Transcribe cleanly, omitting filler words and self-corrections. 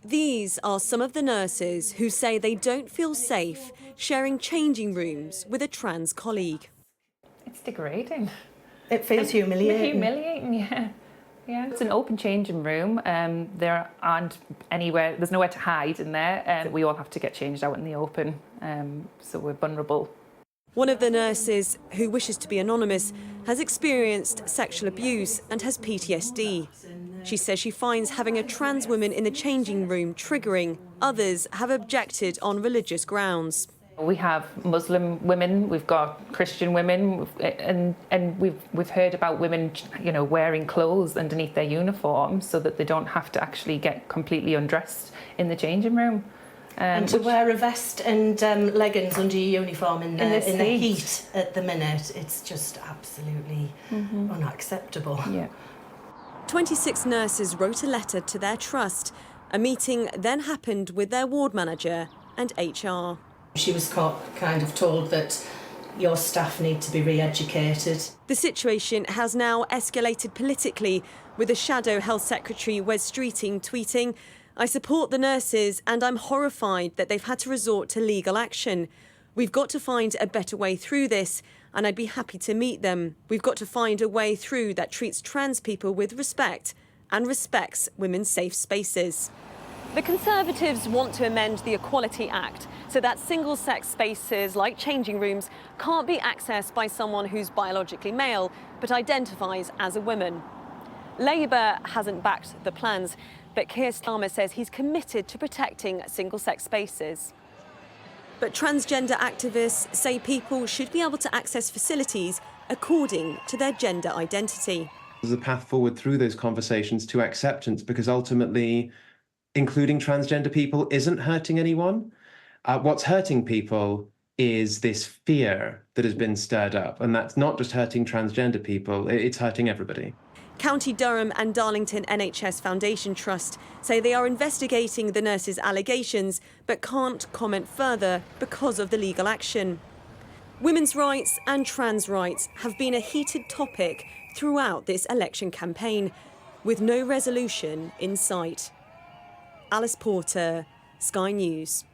These are some of the nurses who say they don't feel safe sharing changing rooms with a trans colleague. It's degrading. It feels humiliating. Humiliating, yeah. Yeah, it's an open changing room. There aren't anywhere, there's nowhere to hide in there. We all have to get changed out in the open, so we're vulnerable. One of the nurses, who wishes to be anonymous, has experienced sexual abuse and has PTSD. She says she finds having a trans woman in the changing room triggering. Others have objected on religious grounds. We have Muslim women, we've got Christian women, and we've heard about women, you know, wearing clothes underneath their uniform so that they don't have to actually get completely undressed in the changing room. And to wear a vest and leggings under your uniform in the heat at the minute, it's just absolutely unacceptable. Yeah. 26 nurses wrote a letter to their trust. A meeting then happened with their ward manager and HR. She was kind of told that your staff need to be re-educated. The situation has now escalated politically, with the Shadow Health Secretary Wes Streeting tweeting, "I support the nurses and I'm horrified that they've had to resort to legal action. We've got to find a better way through this and I'd be happy to meet them. We've got to find a way through that treats trans people with respect and respects women's safe spaces." The Conservatives want to amend the Equality Act so that single-sex spaces like changing rooms can't be accessed by someone who's biologically male but identifies as a woman. Labour hasn't backed the plans, but Keir Starmer says he's committed to protecting single-sex spaces. But transgender activists say people should be able to access facilities according to their gender identity. There's a path forward through those conversations to acceptance, because ultimately including transgender people isn't hurting anyone. What's hurting people is this fear that has been stirred up, and that's not just hurting transgender people, it's hurting everybody. County Durham and Darlington NHS Foundation Trust say they are investigating the nurses' allegations but can't comment further because of the legal action. Women's rights and trans rights have been a heated topic throughout this election campaign, with no resolution in sight. Alice Porter, Sky News.